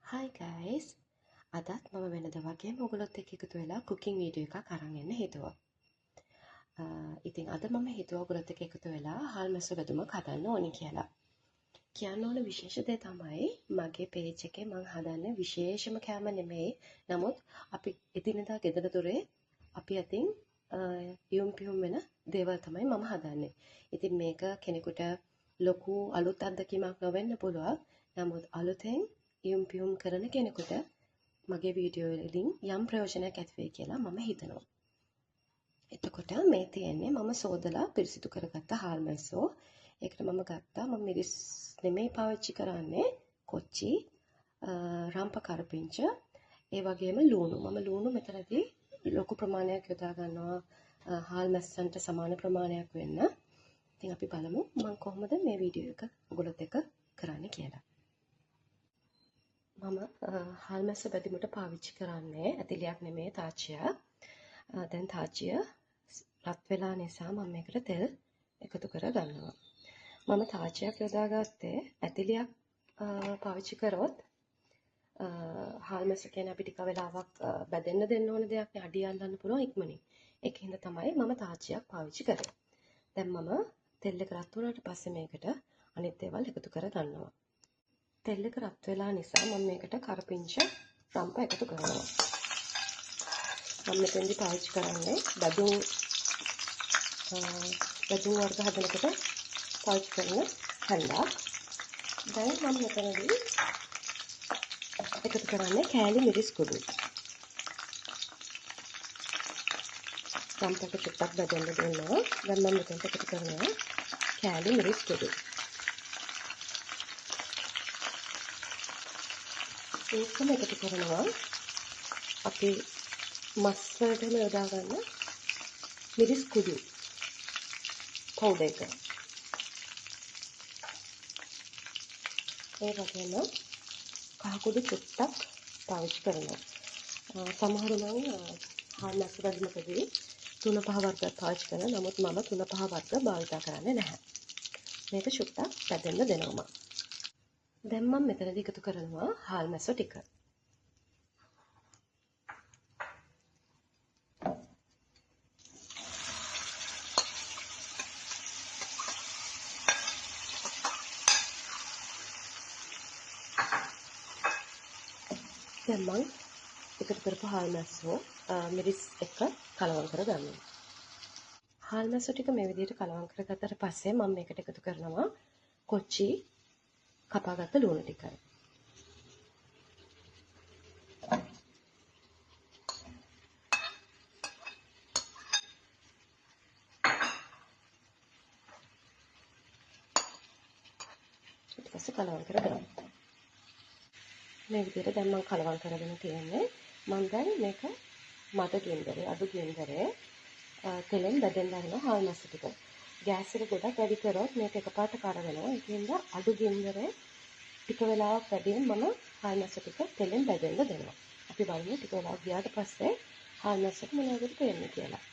Hi guys! අදත් මම වෙනද වගේම ඔයගොල්ලොත් එක්ක එකතු වෙලා කුකින් වීඩියෝ එකක් අරන් එන්න හිතුවා. ඉතින් අද මම හිතුවා ඔයගොල්ලොත් එක්ක එකතු වෙලා හාල් මැස්සු බැදුමක් හදන්න ඕනි කියලා. කියන්න ඕන විශේෂ දේ තමයි මගේ පේජ් එකේ මම හදන්නේ විශේෂම කෑම නෙමෙයි. නමුත් අපි එදිනෙදා ගෙදර දොරේ අපි අතින් යොම් පියුම් වෙන දේවල් තමයි මම හදන්නේ. ඉතින් මේක කෙනෙකුට ලොකු අලුත් අත්දැකීමක් නොවෙන්න පුළුවන්. නමුත් අලුතෙන් යොම් පියුම් කරන කෙනෙකුට මගේ වීඩියෝ වලින් යම් ප්‍රයෝජනයක් ඇති වෙයි කියලා මම හිතනවා. එතකොට මේ තියෙන්නේ මම සෝදලා පිරිසිදු කරගත්ත හාල් මැස්සෝ. ඒකට මම ගත්තා මම මිරිස් නෙමෙයි පාවිච්චි කරන්නේ කොච්චි, රම්ප කරපිංච, ඒ වගේම ලූණු. මම ලූණු මෙතනදී ලොකු ප්‍රමාණයක් යොදා ගන්නවා හාල් මැස්සන්ට සමාන ප්‍රමාණයක් වෙන්න. ඉතින් අපි බලමු මම කොහොමද මේ වීඩියෝ එක ඔයගොල්ලොත් එක්ක කරන්න කියලා. මම හාල් මැස්ස බැදිමට පාවිච්චි කරන්නේ ඇතිලියක් නෙමේ තාච්චියක්. දැන් තාච්චිය රත් වෙලා නිසා මම මේකට තෙල් එකතු කර ගන්නවා. මම තාච්චියක් යොදාගත්තේ ඇතිලියක් පාවිච්චි කරොත් හාල් මැස්ස කියන්නේ අපි ටික වෙලාවක් බැදෙන්න දෙන්න ඕන දෙයක් නේ, අඩිය අල්ලන්න පුළුවන් ඉක්මනින්. ඒක හින්දා තමයි මම තාච්චියක් පාවිච්චි කරේ. දැන් මම තෙල් එක රත් වුණාට පස්සේ මේකට අනිත් දේවල් එකතු කර ගන්නවා. තෙල් එක රත් වෙලා නිසා මම මේකට කරපිංච රම්ප එකතු කරනවා. මම මෙතෙන්දි පාවිච්චි කරන්නේ බැදුම් වර්ග හදනකොට පාවිච්චි කරන හැන්දක්. දැන් මම මෙතනදී එකතු කරන්නේ කෑලි මිරිස් කුඩු. රම්ප එක චුට්ටක් බැදෙන්න දෙනවා. දැන් මම මෙතනට එකතු කරනවා කෑලි මිරිස් කුඩු. ඒකම එකතු කරනවා අපි මස් වලටම යොදා ගන්න මිරිස් කුඩු පවුඩර් එක. ඒ වගේම කහ කුඩු චුට්ටක් පාවිච්චි කරනවා. සමහරු නම් හාල් මැස්ස බැදීමකදී 3-5 වර්ග පාවිච්චි කරනවා. නමුත් මම 3-5 වර්ග භාවිත කරන්නේ නැහැ. මේක චුට්ටක් බැදෙන්න දෙනවා. දැන් මම මෙතනදී එකතු කරනවා හාල් මැස්සෝ ටික. දැන් මම එකතු කරපු හාල් මැස්සෝ මිරිස් එක කලවම් කරගන්නවා. හාල් මැස්සෝ ටික මේ විදිහට කලවම් කරගත්තට පස්සේ මම මේකට එකතු කරනවා කොච්චි කපාගත්ත ලුණු ටිකයි. ඊට පස්සේ කලවම් කරගන්නවා. මේ විදිහට දැන් මම කලවම් කරගෙන තියෙන්නේ. මම දැන් මේක මද ගින්දරේ අඩු ගින්දරේ තෙලෙන් බැදෙන්න ගන්නවා හාල් මැස්ස ටික. ගෑස් එක ගොඩක් වැඩි කරොත් මේක එකපාරට කර වෙනවා. ඒකින්ද අඩු ගින්දරේ ටික වෙලාවක් වැඩියෙන් මම හාල් මැස්ස ටික තෙලෙන් බැදෙන්න දෙනවා. අපි බලමු ටික වෙලාවක් ගියාට පස්සේ හාල් මැස්සට මොනවද වෙන්නේ කියලා.